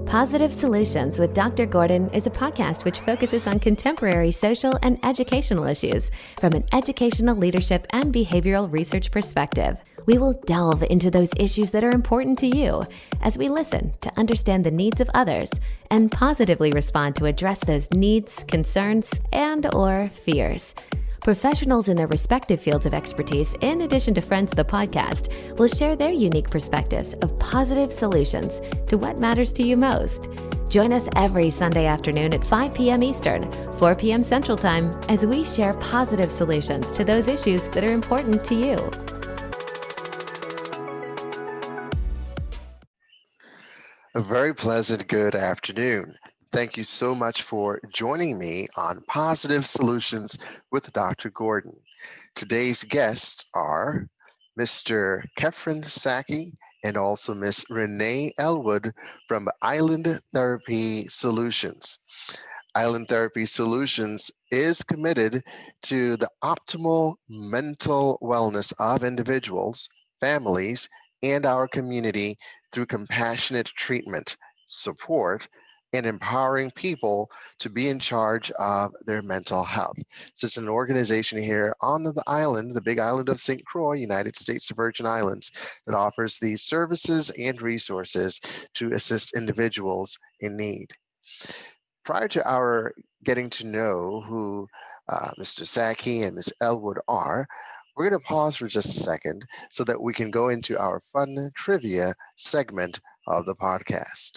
Positive Solutions with Dr. Gordon is a podcast which focuses on contemporary social and educational issues from an educational leadership and behavioral research perspective. We will delve into those issues that are important to you as we listen to understand the needs of others and positively respond to address those needs, concerns, and/or fears. Professionals in their respective fields of expertise, in addition to friends of the podcast, will share their unique perspectives of positive solutions to what matters to you most. Join us every Sunday afternoon at 5 p.m. Eastern, 4 p.m. Central Time, as we share positive solutions to those issues that are important to you. A very pleasant good afternoon. Thank you so much for joining me on Positive Solutions with Dr. Gordon. Today's guests are Mr. Kefren Saki and also Ms. Renee Elwood from Island Therapy Solutions. Island Therapy Solutions is committed to the optimal mental wellness of individuals, families, and our community through compassionate treatment, support, and empowering people to be in charge of their mental health. So it's an organization here on the island, the big island of St. Croix, United States Virgin Islands, that offers these services and resources to assist individuals in need. Prior to our getting to know who Mr. Saki and Ms. Elwood are, we're going to pause for just a second so that we can go into our fun trivia segment of the podcast.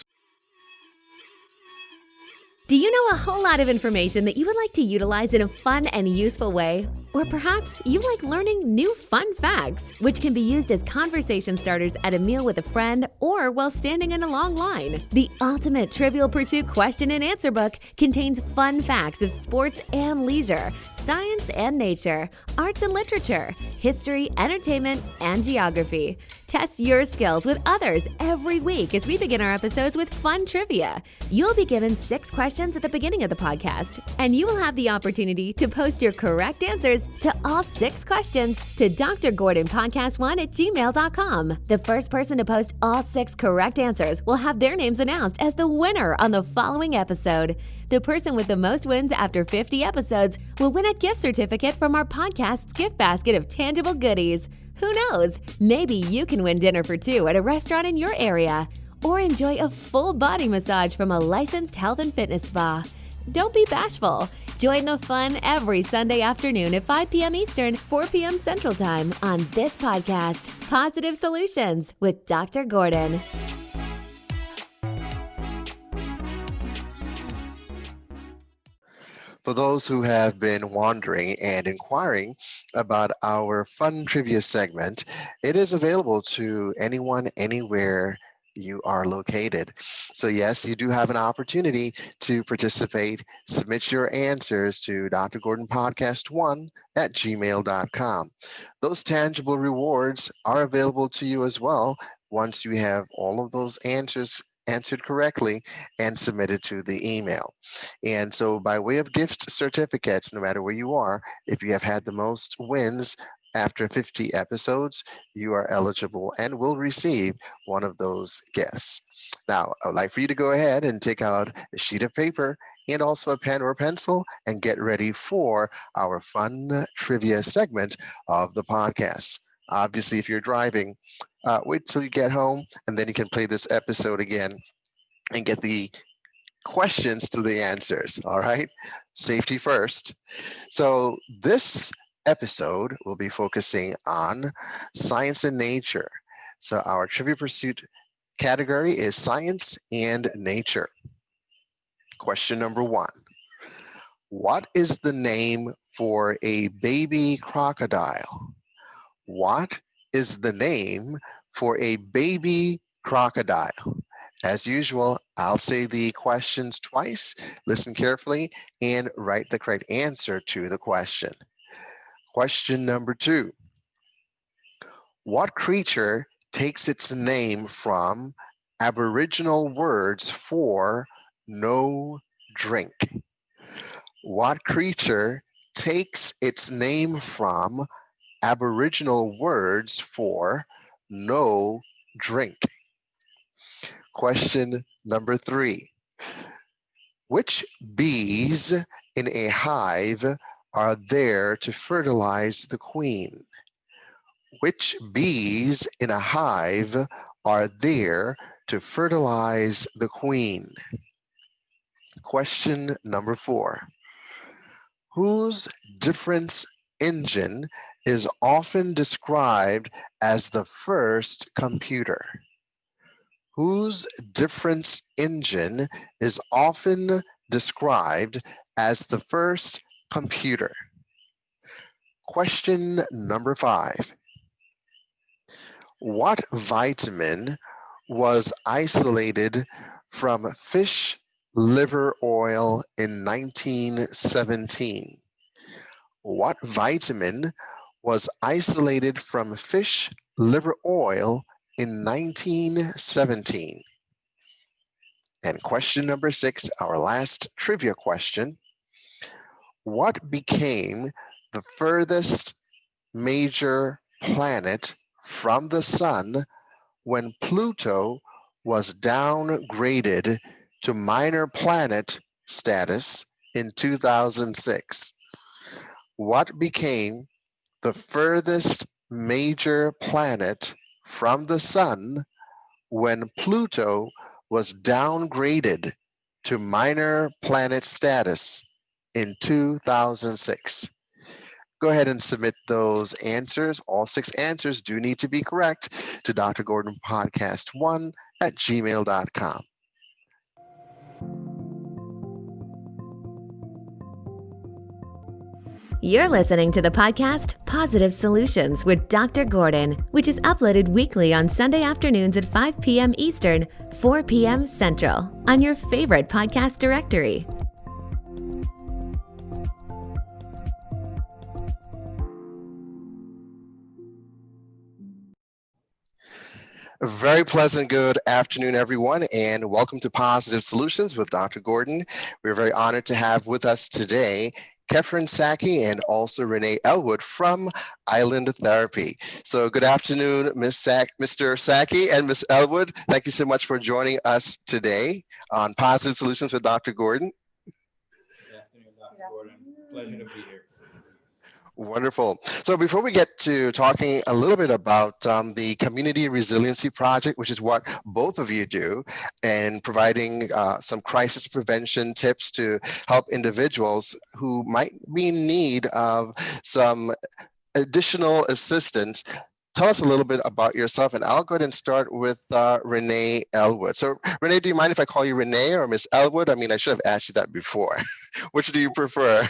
Do you know a whole lot of information that you would like to utilize in a fun and useful way? Or perhaps you like learning new fun facts, which can be used as conversation starters at a meal with a friend or while standing in a long line. The Ultimate Trivial Pursuit Question and Answer book contains fun facts of sports and leisure, science and nature, arts and literature, history, entertainment, and geography. Test your skills with others every week as we begin our episodes with fun trivia. You'll be given 6 questions at the beginning of the podcast, and you will have the opportunity to post your correct answers to all 6 questions to drgordonpodcast1@gmail.com. The first person to post all 6 correct answers will have their names announced as the winner on the following episode. The person with the most wins after 50 episodes will win a gift certificate from our podcast's gift basket of tangible goodies. Who knows? Maybe you can win dinner for 2 at a restaurant in your area, or enjoy a full body massage from a licensed health and fitness spa. Don't be bashful. Join the fun every Sunday afternoon at 5 p.m. Eastern, 4 p.m. Central Time on this podcast, Positive Solutions with Dr. Gordon. For those who have been wondering and inquiring about our fun trivia segment, it is available to anyone, anywhere you are located. So yes, you do have an opportunity to participate. Submit your answers to drgordonpodcast1@gmail.com. Those tangible rewards are available to you as well once you have all of those answers answered correctly and submitted to the email. And so by way of gift certificates, no matter where you are, if you have had the most wins after 50 episodes, you are eligible and will receive one of those gifts. Now, I would like for you to go ahead and take out a sheet of paper and also a pen or pencil and get ready for our fun trivia segment of the podcast. Obviously, if you're driving, wait till you get home, and then you can play this episode again and get the questions to the answers, all right? Safety first. So this episode will be focusing on science and nature. So our Trivia Pursuit category is science and nature. Question number 1. What is the name for a baby crocodile? What is the name for a baby crocodile? As usual, I'll say the questions twice. Listen carefully and write the correct answer to the question. Question number 2. What creature takes its name from Aboriginal words for no drink? What creature takes its name from Aboriginal words for no drink? Question number 3. Which bees in a hive are there to fertilize the queen? Which bees in a hive are there to fertilize the queen? Question number 4. Whose difference engine is often described as the first computer? Whose difference engine is often described as the first computer? Question number 5. What vitamin was isolated from fish liver oil in 1917? What vitamin was isolated from fish liver oil in 1917? And question number 6, our last trivia question. What became the furthest major planet from the sun when Pluto was downgraded to minor planet status in 2006? What became the furthest major planet from the sun when Pluto was downgraded to minor planet status in 2006? Go ahead and submit those answers. All 6 answers do need to be correct to drgordonpodcast1@gmail.com. You're listening to the podcast Positive Solutions with Dr. Gordon, which is uploaded weekly on Sunday afternoons at 5 p.m. Eastern, 4 p.m. Central on your favorite podcast directory. A very pleasant good afternoon, everyone, and welcome to Positive Solutions with Dr. Gordon. We're very honored to have with us today Kefren Saki and also Renee Elwood from Island Therapy. So good afternoon, Mr. Saki and Ms. Elwood. Thank you so much for joining us today on Positive Solutions with Dr. Gordon. Good afternoon, Dr. Gordon. Pleasure to be here. Wonderful. So before we get to talking a little bit about the Community Resiliency Project, which is what both of you do, and providing some crisis prevention tips to help individuals who might be in need of some additional assistance, tell us a little bit about yourself, and I'll go ahead and start with Renee Elwood. So Renee, do you mind if I call you Renee or Miss Elwood? I mean, I should have asked you that before. Which do you prefer?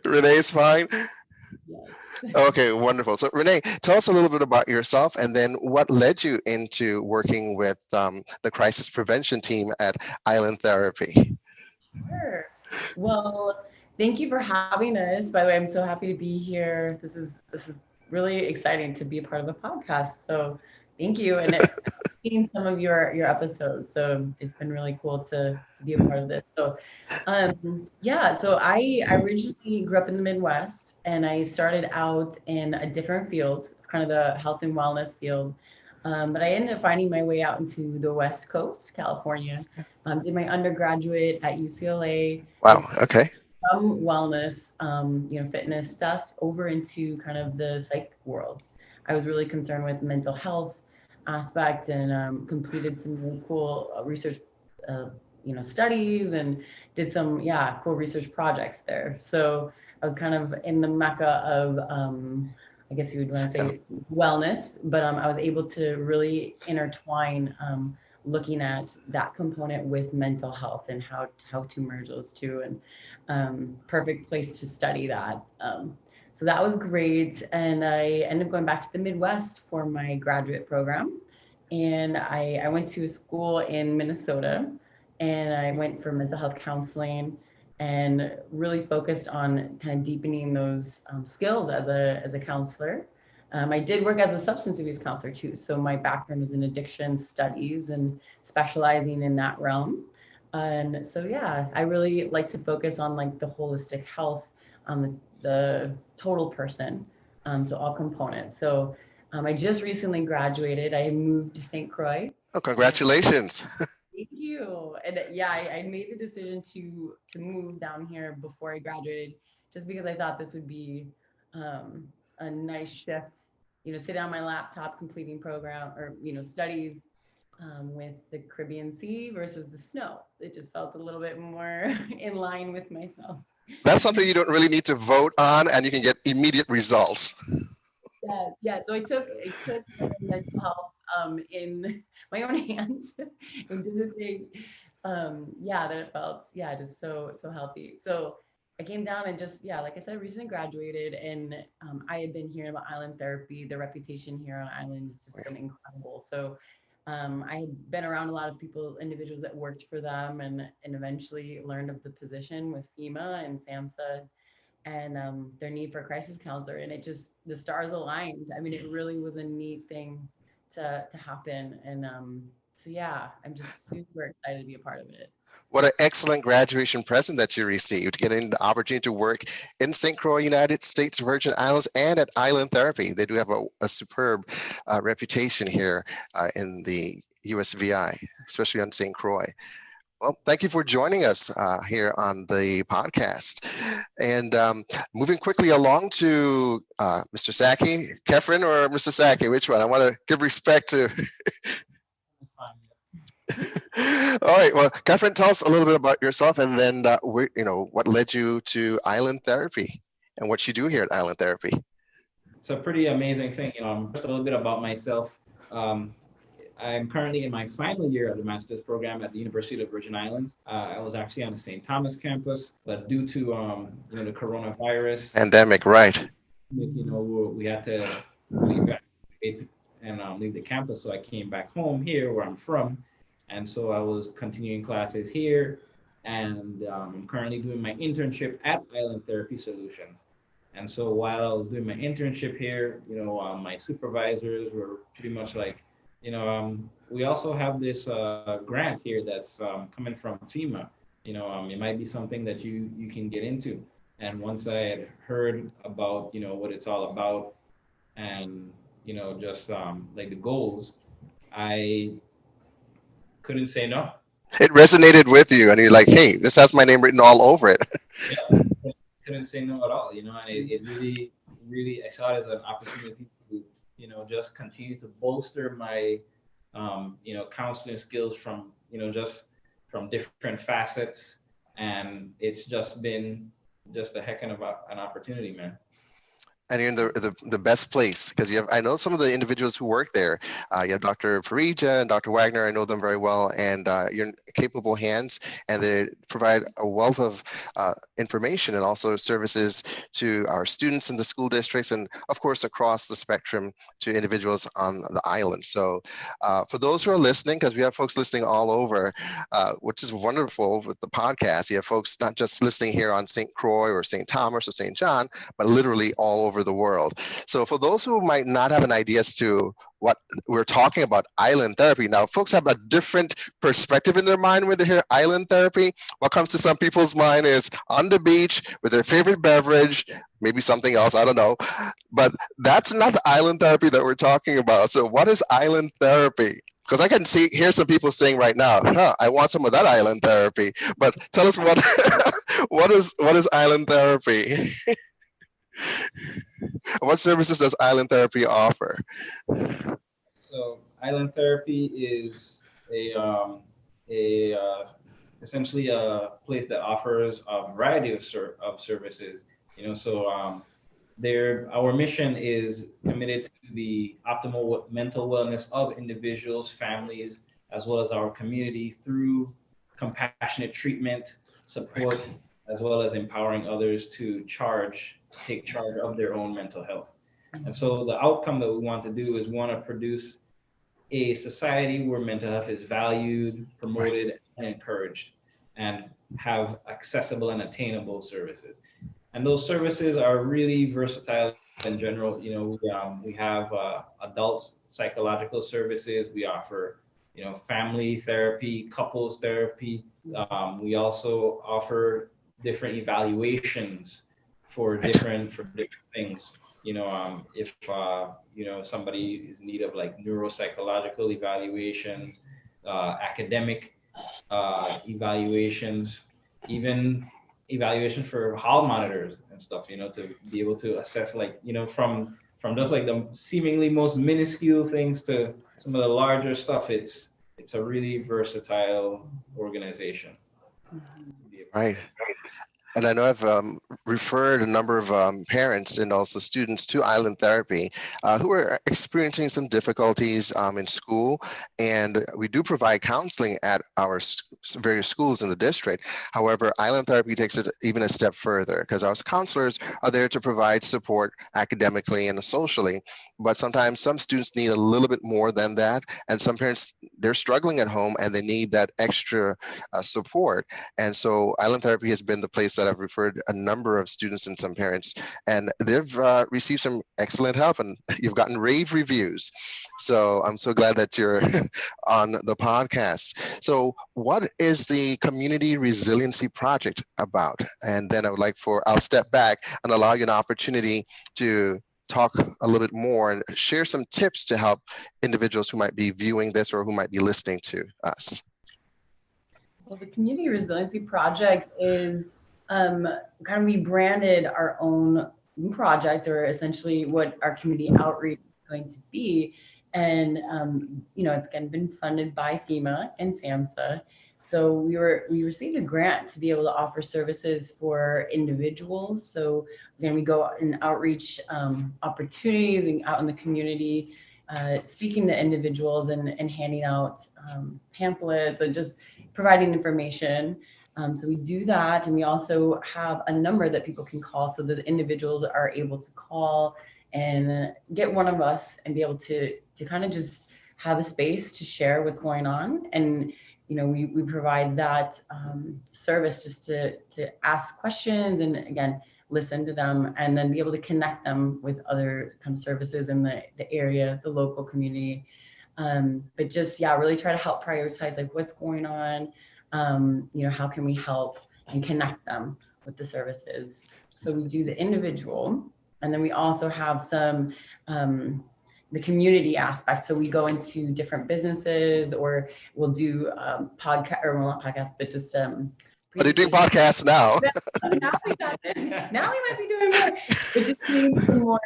Renee is fine? Yes. Okay, wonderful. So Renee, tell us a little bit about yourself and then what led you into working with the crisis prevention team at Island Therapy. Sure. Well, thank you for having us. By the way, I'm so happy to be here. This is really exciting to be a part of a podcast. So thank you. And I've seen some of your episodes. So it's been really cool to be a part of this. So so I originally grew up in the Midwest and I started out in a different field, kind of the health and wellness field. But I ended up finding my way out into the West Coast, California. Did my undergraduate at UCLA. Wow, okay. Some wellness, fitness stuff over into kind of the psych world. I was really concerned with mental health aspect and completed some really cool research, studies and did some, cool research projects there. So I was kind of in the mecca of, I guess you would want to say wellness, but I was able to really intertwine looking at that component with mental health and how to merge those two, and perfect place to study that. So that was great. And I ended up going back to the Midwest for my graduate program. And I went to a school in Minnesota and I went for mental health counseling and really focused on kind of deepening those skills as a counselor. I did work as a substance abuse counselor too. So my background is in addiction studies and specializing in that realm. And so, I really like to focus on like the holistic health, the total person. So all components. So I just recently graduated. I moved to St. Croix. Oh, congratulations. Thank you. And yeah, I made the decision to move down here before I graduated, just because I thought this would be a nice shift. Sitting on my laptop, completing program or studies with the Caribbean Sea versus the snow. It just felt a little bit more in line with myself. That's something you don't really need to vote on, and you can get immediate results. Yeah, yeah. So I took my mental health in my own hands and did the thing. Yeah, that it felt just so healthy. So I came down and just like I said, recently graduated, and I had been hearing about island therapy. The reputation here on island has just been incredible. So I had been around a lot of people, individuals that worked for them, and eventually learned of the position with FEMA and SAMHSA and their need for a crisis counselor, and it just the stars aligned. I mean, it really was a neat thing to happen, and so yeah, I'm just super excited to be a part of it. What an excellent graduation present that you received, getting the opportunity to work in St. Croix, United States Virgin Islands, and at Island Therapy. They do have a superb reputation here in the USVI, especially on St. Croix. Well, thank you for joining us here on the podcast. And moving quickly along to Mr. Saki, Kefren or Mr. Saki, which one? I want to give respect to. All right. Well, Catherine, tell us a little bit about yourself, and then what led you to Island Therapy and what you do here at Island Therapy. It's a pretty amazing thing. Just a little bit about myself. I'm currently in my final year of the master's program at the University of the Virgin Islands. I was actually on the St. Thomas campus, but due to the coronavirus Pandemic, right? We had to leave and leave the campus. So I came back home here, where I'm from, and so I was continuing classes here, and I'm currently doing my internship at Island Therapy Solutions. And so while I was doing my internship here, my supervisors were pretty much like, we also have this grant here that's coming from FEMA. It might be something that you can get into. And once I had heard about, what it's all about and, just like the goals, I couldn't say no. It resonated with you, and you're like, hey, this has my name written all over it. Yeah, couldn't say no at all, and it really, really, I saw it as an opportunity to, just continue to bolster my, counseling skills from, just from different facets. And it's just been just a heck of an opportunity, man. And you're in the best place, because I know some of the individuals who work there. You have Dr. Parija and Dr. Wagner. I know them very well, and you're in capable hands, and they provide a wealth of information and also services to our students in the school districts, and of course across the spectrum to individuals on the island. So for those who are listening, because we have folks listening all over, which is wonderful with the podcast, you have folks not just listening here on St. Croix or St. Thomas or St. John, but literally all over the world. So for those who might not have an idea as to what we're talking about, island therapy, now folks have a different perspective in their mind when they hear island therapy. What comes to some people's mind is on the beach with their favorite beverage, maybe something else, I don't know. But that's not the island therapy that we're talking about. So what is island therapy? Because I can hear some people saying right now, I want some of that island therapy. But tell us what is island therapy? What services does Island Therapy offer? So Island Therapy is essentially a place that offers a variety of services. Our mission is committed to the optimal mental wellness of individuals, families, as well as our community through compassionate treatment, support, as well as empowering others to take charge of their own mental health. And so the outcome that we want to do is we want to produce a society where mental health is valued, promoted, and encouraged, and have accessible and attainable services. And those services are really versatile in general. We have adults psychological services. We offer, family therapy, couples therapy. We also offer different evaluations for different things. if somebody is in need of like neuropsychological evaluations, academic evaluations, even evaluations for hall monitors and stuff, to be able to assess, like, from just like the seemingly most minuscule things to some of the larger stuff. It's a really versatile organization. Right. And I know I've referred a number of parents and also students to Island Therapy who are experiencing some difficulties in school. And we do provide counseling at our various schools in the district. However, Island Therapy takes it even a step further because our counselors are there to provide support academically and socially. But sometimes some students need a little bit more than that. And some parents, they're struggling at home and they need that extra support. And so Island Therapy has been the place that I've referred a number of students and some parents, and they've received some excellent help, and you've gotten rave reviews. So I'm so glad that you're on the podcast. So what is the Community Resiliency Project about? And then I'll step back and allow you an opportunity to talk a little bit more and share some tips to help individuals who might be viewing this or who might be listening to us. Well, the Community Resiliency Project is kind of, we branded our own project, or essentially what our community outreach is going to be. And, it's been funded by FEMA and SAMHSA. So we received a grant to be able to offer services for individuals. So again, we go in outreach opportunities and out in the community, speaking to individuals and handing out pamphlets and just providing information. So we do that. And we also have a number that people can call. So the individuals are able to call and get one of us and be able to kind of just have a space to share what's going on. And, we provide that service just to ask questions and, again, listen to them, and then be able to connect them with other kind of services in the area, the local community. But just, really try to help prioritize like what's going on, how can we help and connect them with the services. So we do the individual, and then we also have some the community aspect. So we go into different businesses, or we'll do podcast, or well, not podcasts, but just But you're doing podcasts now. Now we might be doing more. But just doing some more,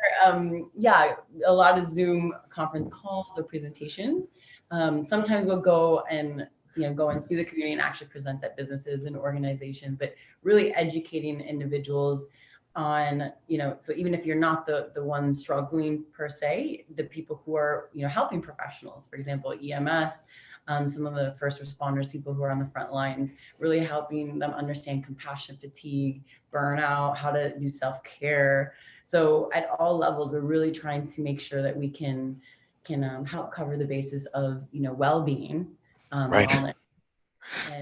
a lot of Zoom conference calls or presentations. Sometimes we'll go and go into the community and actually present at businesses and organizations, but really educating individuals on, so even if you're not the one struggling per se, the people who are, helping professionals, for example, EMS, some of the first responders, people who are on the front lines, really helping them understand compassion fatigue, burnout, how to do self-care. So at all levels, we're really trying to make sure that we can help cover the basis of, well-being, right. wellness.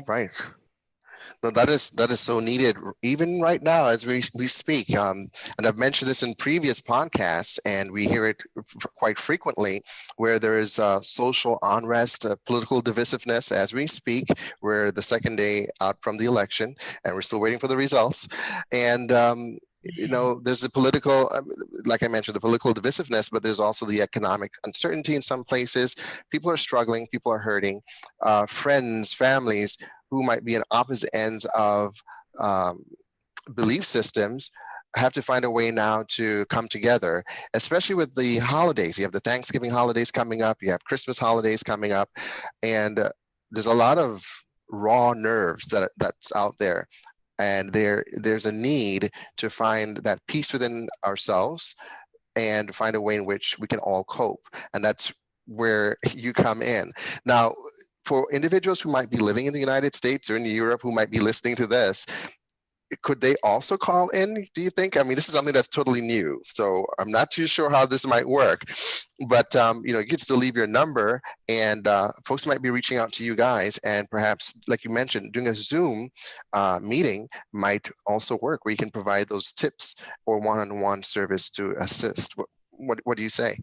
Right. No, that is so needed, even right now as we speak. And I've mentioned this in previous podcasts, and we hear it quite frequently, where there is social unrest, political divisiveness as we speak. We're the second day out from the election, and we're still waiting for the results. And there's the political, like I mentioned, the political divisiveness, but there's also the economic uncertainty in some places. People are struggling, people are hurting, friends, families who might be in opposite ends of belief systems have to find a way now to come together, especially with the holidays. You have the Thanksgiving holidays coming up, you have Christmas holidays coming up, and there's a lot of raw nerves that's out there. And there's a need to find that peace within ourselves and find a way in which we can all cope. And that's where you come in. Now, for individuals who might be living in the United States or in Europe who might be listening to this, could they also call in, do you think? I mean, this is something that's totally new, so I'm not too sure how this might work. But, you could still leave your number, and folks might be reaching out to you guys, and perhaps, like you mentioned, doing a Zoom meeting might also work, where you can provide those tips or one-on-one service to assist. What do you say?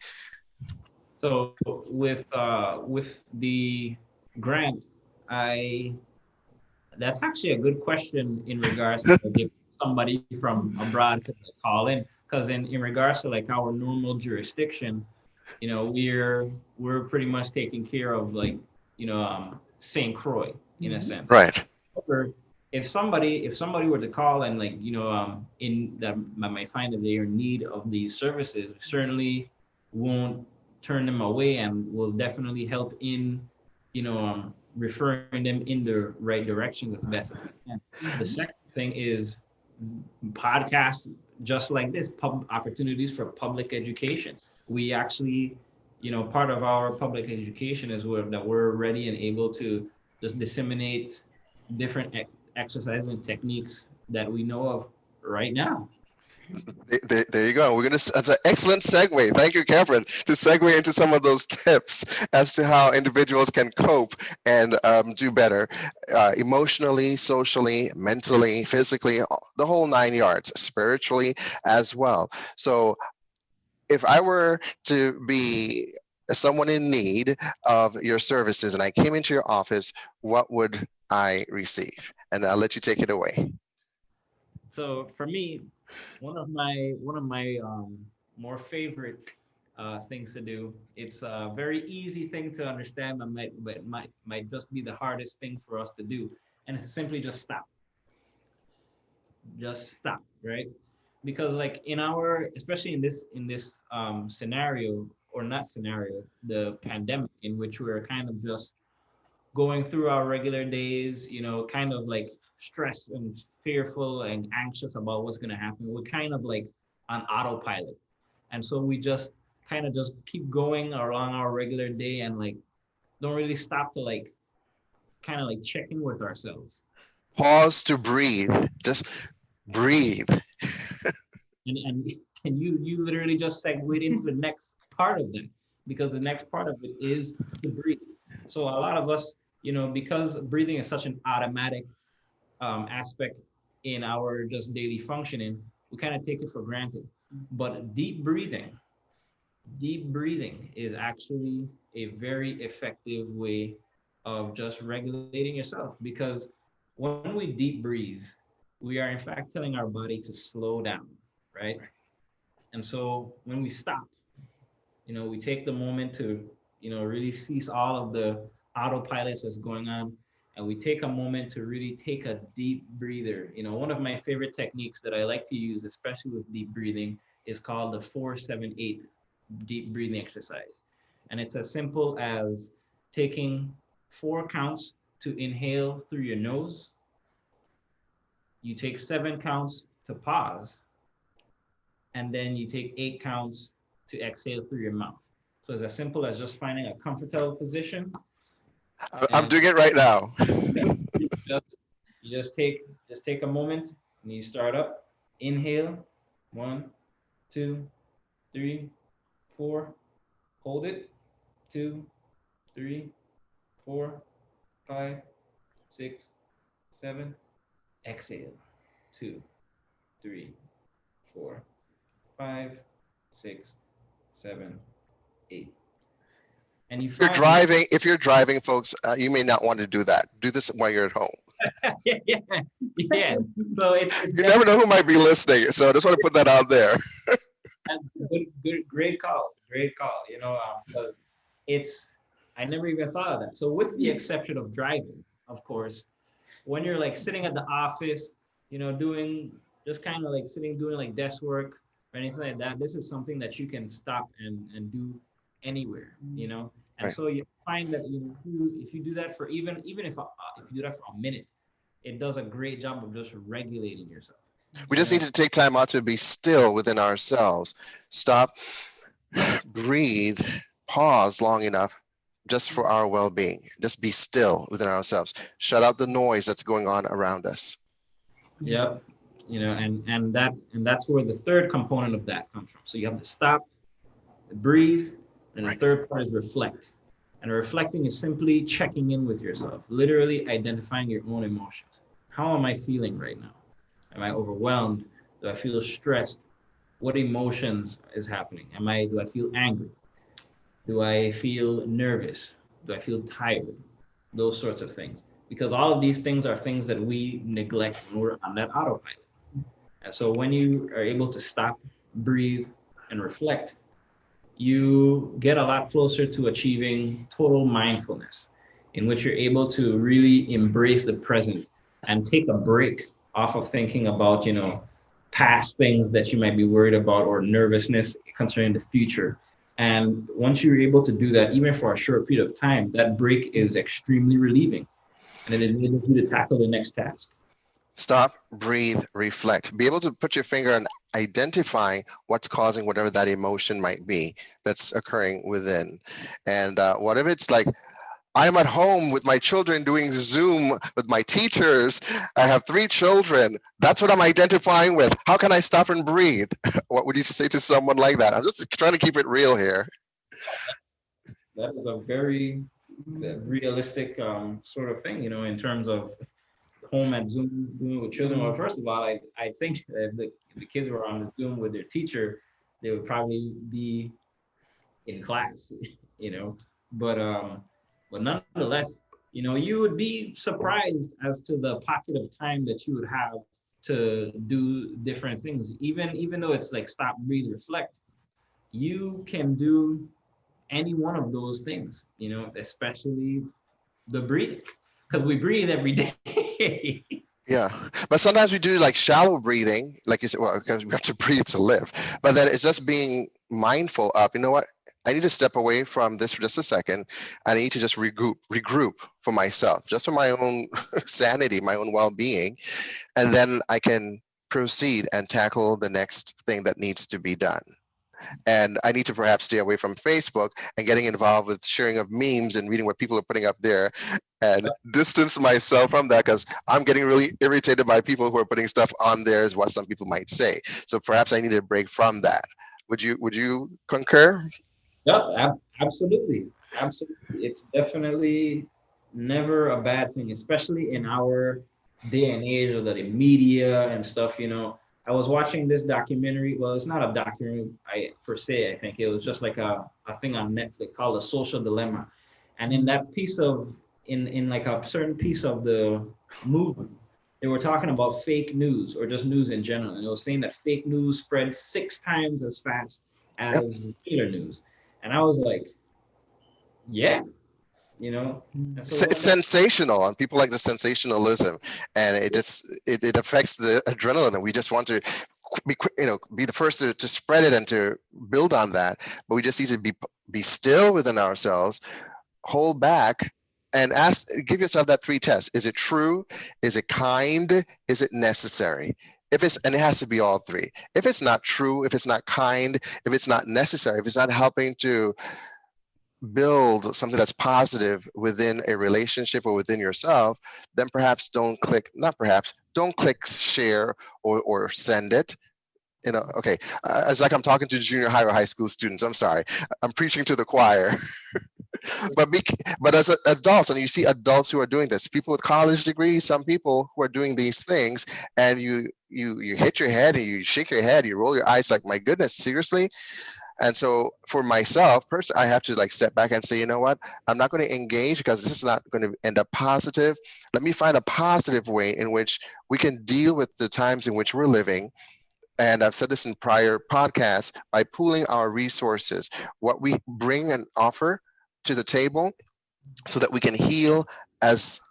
So with the grant, that's actually a good question in regards to give somebody from abroad to call in, because in regards to like our normal jurisdiction, you know, we're pretty much taking care of like, you know, St. Croix in a sense. Right. However, if somebody were to call and like, you know, in that might find that they are in need of these services, we certainly won't turn them away and will definitely help in, you know, referring them in the right direction as best as we can. The second thing is podcasts just like this, opportunities for public education. We actually, you know, part of our public education is that we're ready and able to just disseminate different exercises and techniques that we know of right now. There you go. That's an excellent segue. Thank you, Catherine, to segue into some of those tips as to how individuals can cope and do better emotionally, socially, mentally, physically, the whole 9 yards, spiritually as well. So if I were to be someone in need of your services and I came into your office, what would I receive? And I'll let you take it away. So for me, one of my more favorite things to do. It's a very easy thing to understand, but might just be the hardest thing for us to do, and it's simply just stop. Just stop, right? Because like in our, especially in this scenario or not scenario, the pandemic in which we're kind of just going through our regular days, you know, kind of like stressed and fearful and anxious about what's going to happen. We're kind of like on autopilot. And so we just kind of just keep going along our regular day and like don't really stop to like kind of like check in with ourselves. Pause to breathe. Just breathe. And and you literally just segued into the next part of that, because the next part of it is to breathe. So a lot of us, you know, because breathing is such an automatic aspect in our just daily functioning, we kind of take it for granted. But deep breathing is actually a very effective way of just regulating yourself, because when we deep breathe, we are in fact telling our body to slow down, right? And so when we stop, you know, we take the moment to, you know, really cease all of the autopilots that's going on, and we take a moment to really take a deep breather. You know, one of my favorite techniques that I like to use, especially with deep breathing, is called the 4-7-8 deep breathing exercise. And it's as simple as taking 4 counts to inhale through your nose. You take 7 counts to pause, and then you take 8 counts to exhale through your mouth. So it's as simple as just finding a comfortable position. I'm doing it right now. You just take a moment and you start up. Inhale, 1, 2, 3, 4. Hold it, 2, 3, 4, 5, 6, 7. Exhale, 2, 3, 4, 5, 6, 7, 8. And you find If you're driving, folks, you may not want to do that. Do this while you're at home. yeah. So it's You never know who might be listening. So I just want to put that out there. great call. You know, because I never even thought of that. So with the exception of driving, of course, when you're like sitting at the office, you know, doing just kind of like sitting, doing like desk work or anything like that, this is something that you can stop and do anywhere, you know. And Right. so you find that, you know, if you do that for even if you do that for a minute, it does a great job of just regulating yourself. We just need to take time out to be still within ourselves. Stop, breathe, pause long enough just for our well-being. Just be still within ourselves. Shut out the noise that's going on around us. Yep. You know, and that's where the third component of that comes from. So you have to stop, breathe, and the third part is reflect. And reflecting is simply checking in with yourself, literally identifying your own emotions. How am I feeling right now? Am I overwhelmed? Do I feel stressed? What emotions is happening? Do I feel angry? Do I feel nervous? Do I feel tired? Those sorts of things. Because all of these things are things that we neglect when we're on that autopilot. And so when you are able to stop breathe, and reflect, you get a lot closer to achieving total mindfulness, in which you're able to really embrace the present and take a break off of thinking about, past things that you might be worried about or nervousness concerning the future. And once you're able to do that, even for a short period of time, that break is extremely relieving, and it enables you to tackle the next task. Stop, breathe, reflect. Be able to put your finger on identifying what's causing whatever that emotion might be that's occurring within. And what if it's like, I'm at home with my children doing Zoom with my teachers. I have 3 children. That's what I'm identifying with. How can I stop and breathe? What would you say to someone like that? I'm just trying to keep it real here. That is a very realistic sort of thing, in terms of home at Zoom doing with children. Well, first of all, I think that if the kids were on the Zoom with their teacher, they would probably be in class, you know. But nonetheless, you would be surprised as to the pocket of time that you would have to do different things. Even though it's like stop, breathe, reflect, you can do any one of those things, especially the breathing, because we breathe every day. Yeah, but sometimes we do like shallow breathing, like you said, well, because we have to breathe to live. But then it's just being mindful of, you know what, I need to step away from this for just a second. I need to just regroup for myself, just for my own sanity, my own well-being, and then I can proceed and tackle the next thing that needs to be done. And I need to perhaps stay away from Facebook and getting involved with sharing of memes and reading what people are putting up there, and distance myself from that, because I'm getting really irritated by people who are putting stuff on there, is what some people might say. So perhaps I need a break from that. Would you concur? Yeah, absolutely. Absolutely. It's definitely never a bad thing, especially in our day and age of the media and stuff. I was watching this documentary. Well, it's not a documentary per se. I think it was just like a thing on Netflix called The Social Dilemma. And in that piece of, in like a certain piece of the movie, they were talking about fake news or just news in general. And it was saying that fake news spreads 6 times as fast Yep. as regular news. And I was like, yeah, And so It's sensational, and people like the sensationalism, and it affects the adrenaline, and we just want to be the first to spread it and to build on that. But we just need to be still within ourselves, hold back, and give yourself that 3 tests. Is it true? Is it kind? Is it necessary? And it has to be all 3. If it's not true, if it's not kind, if it's not necessary, if it's not helping to build something that's positive within a relationship or within yourself, then perhaps don't click share or send it. Okay, it's like I'm talking to junior high or high school students. I'm sorry, I'm preaching to the choir. but as adults, and you see adults who are doing this, people with college degrees, some people who are doing these things, and you hit your head and you shake your head, you roll your eyes like, my goodness, seriously? And so for myself personally, I have to like step back and say, you know what, I'm not going to engage because this is not going to end up positive. Let me find a positive way in which we can deal with the times in which we're living. And I've said this in prior podcasts, by pooling our resources, what we bring and offer to the table, so that we can heal as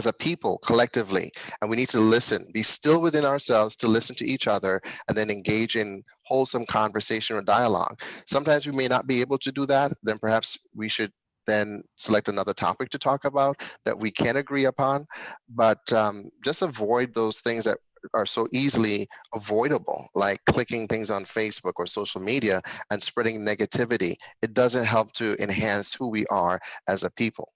a people collectively. And we need to listen, be still within ourselves to listen to each other, and then engage in wholesome conversation or dialogue. Sometimes we may not be able to do that. Then perhaps we should then select another topic to talk about that we can agree upon. But just avoid those things that are so easily avoidable, like clicking things on Facebook or social media and spreading negativity. It doesn't help to enhance who we are as a people.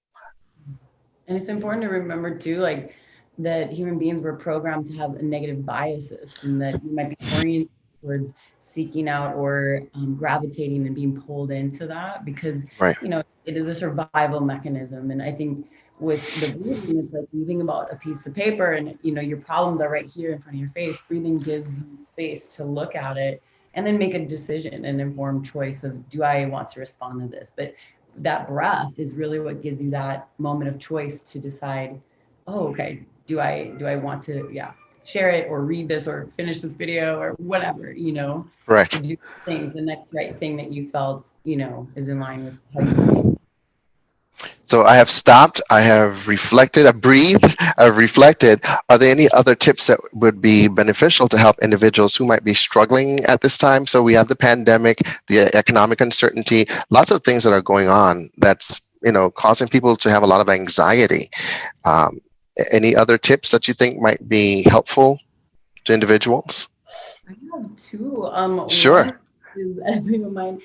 And it's important to remember too, like that human beings were programmed to have negative biases, and that you might be oriented towards seeking out or gravitating and being pulled into that because, Right. It is a survival mechanism. And I think with the breathing, it's like you think about a piece of paper and, your problems are right here in front of your face. Breathing gives you space to look at it and then make a decision, an informed choice of, do I want to respond to this? But that breath is really what gives you that moment of choice to decide, oh, okay, do I want to, share it or read this or finish this video or whatever, to Correct. do things, the next right thing that you felt, is in line with how you believe. So I have stopped, I have reflected, I breathed, I've reflected. Are there any other tips that would be beneficial to help individuals who might be struggling at this time? So we have the pandemic, the economic uncertainty, lots of things that are going on that's, causing people to have a lot of anxiety. Um, any other tips that you think might be helpful to individuals? I have two. Sure. One is, if you don't mind,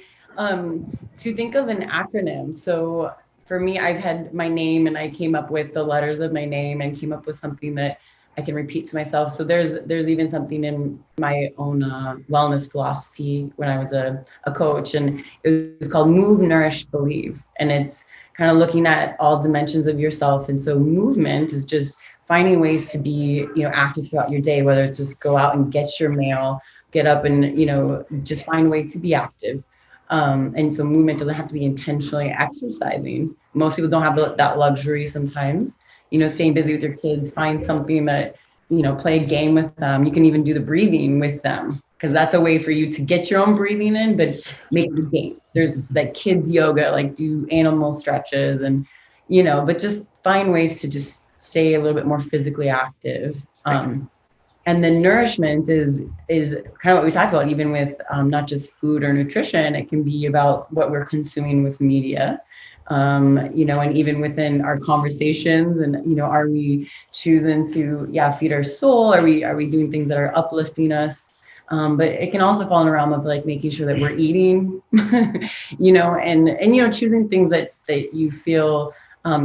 to think of an acronym. So for me, I've had my name and I came up with the letters of my name and came up with something that I can repeat to myself. So there's even something in my own wellness philosophy when I was a coach, and it was called Move, Nourish, Believe. And it's kind of looking at all dimensions of yourself. And so movement is just finding ways to be, active throughout your day, whether it's just go out and get your mail, get up and, just find a way to be active. And so movement doesn't have to be intentionally exercising. Most people don't have that luxury sometimes, staying busy with your kids, find something that, play a game with them. You can even do the breathing with them, because that's a way for you to get your own breathing in, but make it a game. There's like kids yoga, like do animal stretches and, but just find ways to just stay a little bit more physically active. And then nourishment is kind of what we talked about, even with not just food or nutrition. It can be about what we're consuming with media, and even within our conversations. And are we choosing to feed our soul? Are we doing things that are uplifting us? But it can also fall in the realm of like making sure that we're eating, and choosing things that you feel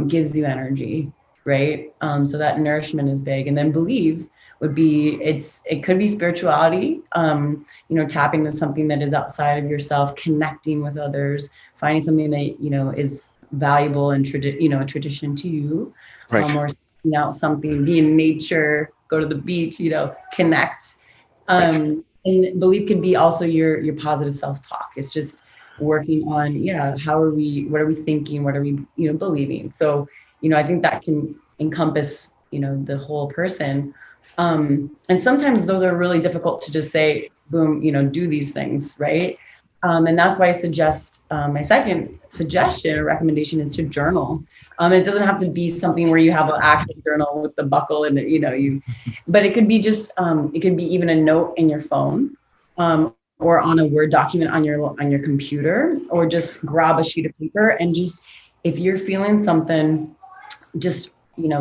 gives you energy, right? So that nourishment is big. And then believe would be, it could be spirituality, tapping into something that is outside of yourself, connecting with others, finding something that, is valuable and a tradition to you, Right. or something, be in nature, go to the beach, connect. And belief can be also your positive self-talk. It's just working on, what are we thinking? What are we, believing? So, I think that can encompass, the whole person. And sometimes those are really difficult to just say, boom, do these things, right? And that's why I suggest, my second suggestion or recommendation is to journal. It doesn't have to be something where you have an actual journal with the buckle and but it could be just, it could be even a note in your phone, or on a Word document on your computer, or just grab a sheet of paper and just, if you're feeling something, just,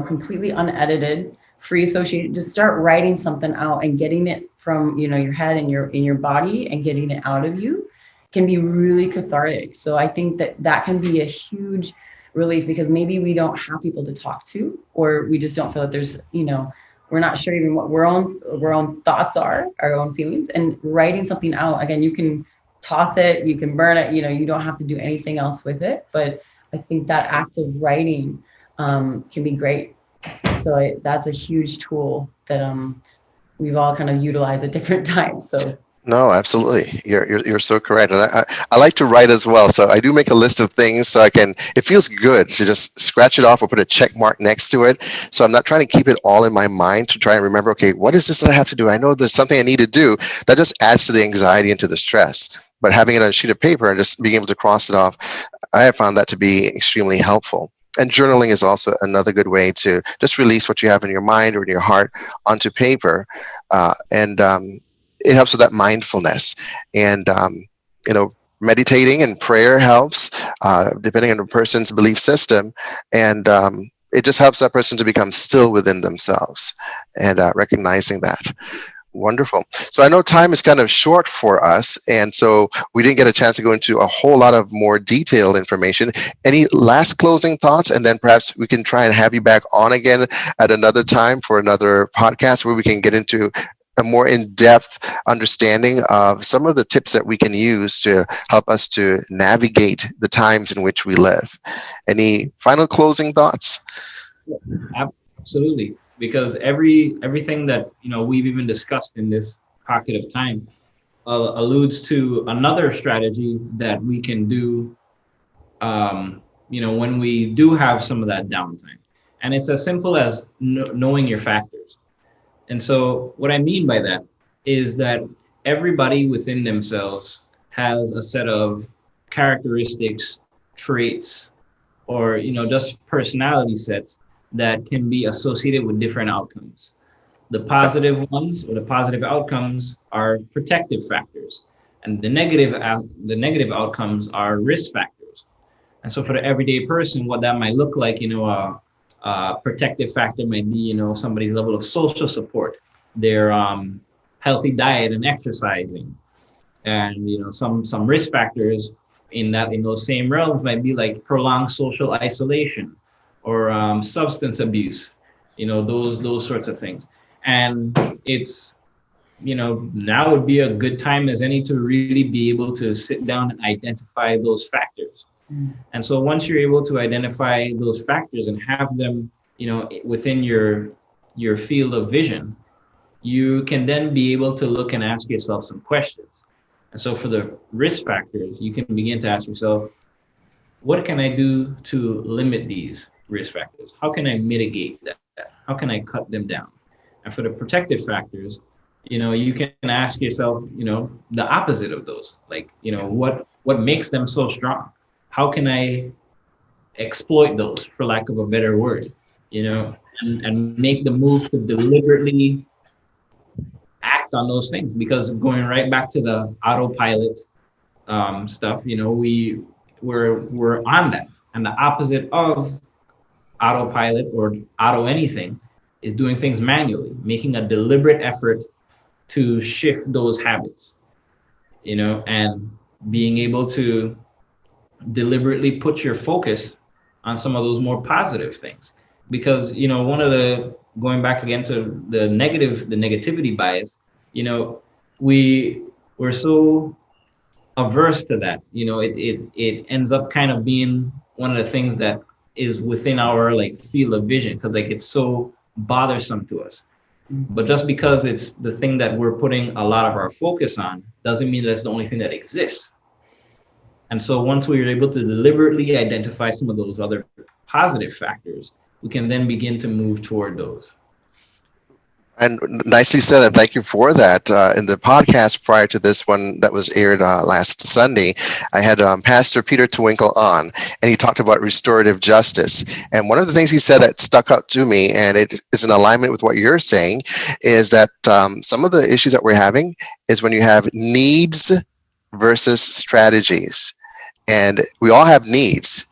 completely unedited, free associated, just start writing something out and getting it from, your head and in your body and getting it out of you can be really cathartic. So I think that can be a huge relief, because maybe we don't have people to talk to, or we just don't feel that there's, we're not sure even what our own thoughts are, our own feelings. And writing something out, again, you can toss it, you can burn it, you don't have to do anything else with it. But I think that act of writing can be great. So that's a huge tool that we've all kind of utilized at different times. So No, absolutely. You're so correct. And I like to write as well. So I do make a list of things so it feels good to just scratch it off or put a check mark next to it. So I'm not trying to keep it all in my mind to try and remember, okay, what is this that I have to do? I know there's something I need to do. That just adds to the anxiety and to the stress. But having it on a sheet of paper and just being able to cross it off, I have found that to be extremely helpful. And journaling is also another good way to just release what you have in your mind or in your heart onto paper. And it helps with that mindfulness. And meditating and prayer helps, depending on the person's belief system. And it just helps that person to become still within themselves and recognizing that. Wonderful. So I know time is kind of short for us, and so we didn't get a chance to go into a whole lot of more detailed information. Any last closing thoughts? And then perhaps we can try and have you back on again at another time for another podcast where we can get into a more in-depth understanding of some of the tips that we can use to help us to navigate the times in which we live. Any final closing thoughts? Absolutely, because everything that we've even discussed in this pocket of time alludes to another strategy that we can do when we do have some of that downtime. And it's as simple as knowing your factors. And so what I mean by that is that everybody within themselves has a set of characteristics, traits, or just personality sets that can be associated with different outcomes. The positive ones or the positive outcomes are protective factors, and the negative outcomes are risk factors. And so for the everyday person, what that might look like, a protective factor might be, somebody's level of social support, their healthy diet and exercising, and some risk factors in those same realms might be like prolonged social isolation or substance abuse, those sorts of things. And it's now would be a good time as any to really be able to sit down and identify those factors. And so once you're able to identify those factors and have them, within your field of vision, you can then be able to look and ask yourself some questions. And so for the risk factors, you can begin to ask yourself, what can I do to limit these risk factors? How can I mitigate that? How can I cut them down? And for the protective factors, you can ask yourself, the opposite of those. Like, what makes them so strong? How can I exploit those, for lack of a better word, and make the move to deliberately act on those things? Because going right back to the autopilot stuff, we're on that. And the opposite of autopilot or auto anything is doing things manually, making a deliberate effort to shift those habits, and being able to deliberately put your focus on some of those more positive things. Because, one of going back again to the negativity bias, we're so averse to that. It ends up kind of being one of the things that is within our field of vision, because it's so bothersome to us. But just because it's the thing that we're putting a lot of our focus on doesn't mean that's the only thing that exists. And so once we're able to deliberately identify some of those other positive factors, we can then begin to move toward those. And nicely said, and thank you for that. In the podcast prior to this one that was aired last Sunday, I had Pastor Peter Twinkle on, and he talked about restorative justice. And one of the things he said that stuck out to me, and it is in alignment with what you're saying, is that some of the issues that we're having is when you have needs versus strategies. And we all have needs.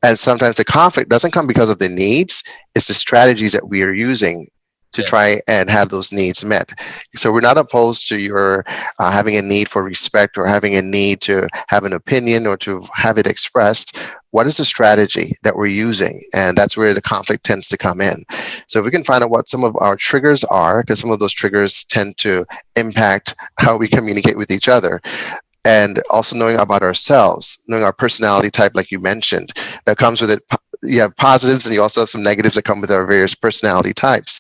And sometimes the conflict doesn't come because of the needs, it's the strategies that we are using to try and have those needs met. So we're not opposed to your having a need for respect or having a need to have an opinion or to have it expressed. What is the strategy that we're using? And that's where the conflict tends to come in. So if we can find out what some of our triggers are, because some of those triggers tend to impact how we communicate with each other. And also knowing about ourselves, knowing our personality type, like you mentioned, that comes with it. You have positives and you also have some negatives that come with our various personality types.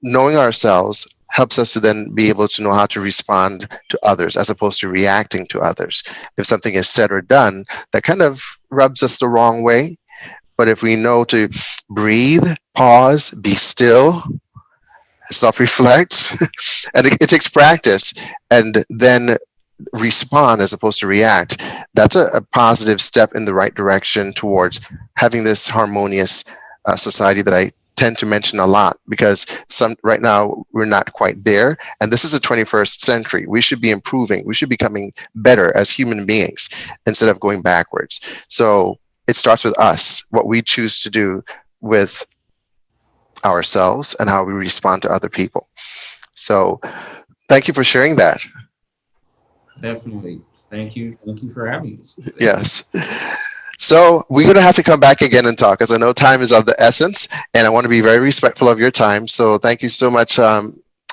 Knowing ourselves helps us to then be able to know how to respond to others as opposed to reacting to others. If something is said or done that kind of rubs us the wrong way, but if we know to breathe, pause, be still, self-reflect, and it takes practice, and then respond as opposed to react, that's a positive step in the right direction towards having this harmonious society that I tend to mention a lot, because right now we're not quite there, and this is the 21st century. We should be improving, we should be becoming better as human beings instead of going backwards. So it starts with us, what we choose to do with ourselves and how we respond to other people. So thank you for sharing that. Definitely. Thank you for having us. Yes. So we're going to have to come back again and talk, because I know time is of the essence, and I want to be very respectful of your time. So thank you so much,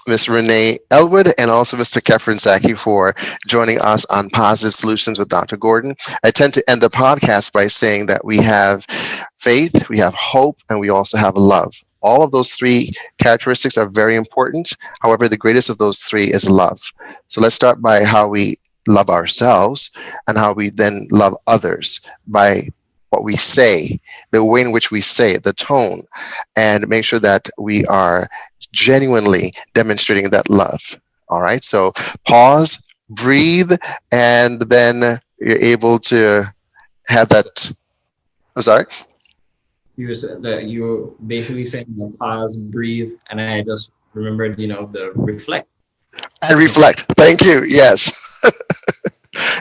Ms. Renee Elwood, and also Mr. Kefren Zaki, for joining us on Positive Solutions with Dr. Gordon. I tend to end the podcast by saying that we have faith, we have hope, and we also have love. All of those three characteristics are very important. However, the greatest of those three is love. So let's start by how we love ourselves and how we then love others, by what we say, the way in which we say it, the tone, and make sure that we are genuinely demonstrating that love. All right, so pause, breathe, and then you're able to have that. I'm sorry. You said that you were basically saying pause, breathe, and I just remembered, the reflect. And reflect. Thank you. Yes.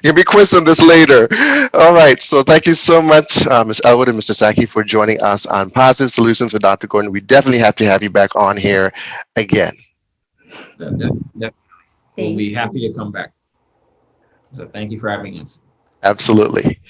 You'll be quizzed on this later. All right. So thank you so much, Ms. Elwood and Mr. Saki, for joining us on Positive Solutions with Dr. Gordon. We definitely have to have you back on here again. That we'll be happy to come back. So thank you for having us. Absolutely.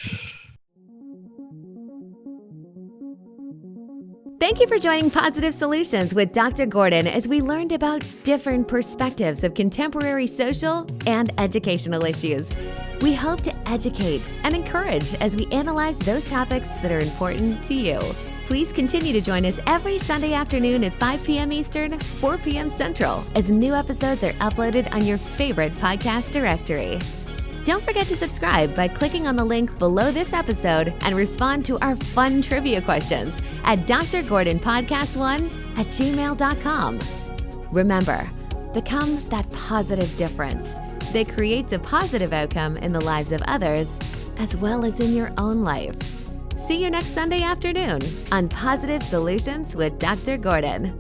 Thank you for joining Positive Solutions with Dr. Gordon as we learned about different perspectives of contemporary social and educational issues. We hope to educate and encourage as we analyze those topics that are important to you. Please continue to join us every Sunday afternoon at 5 p.m. Eastern, 4 p.m. Central, as new episodes are uploaded on your favorite podcast directory. Don't forget to subscribe by clicking on the link below this episode and respond to our fun trivia questions at drgordonpodcast1@gmail.com. Remember, become that positive difference that creates a positive outcome in the lives of others as well as in your own life. See you next Sunday afternoon on Positive Solutions with Dr. Gordon.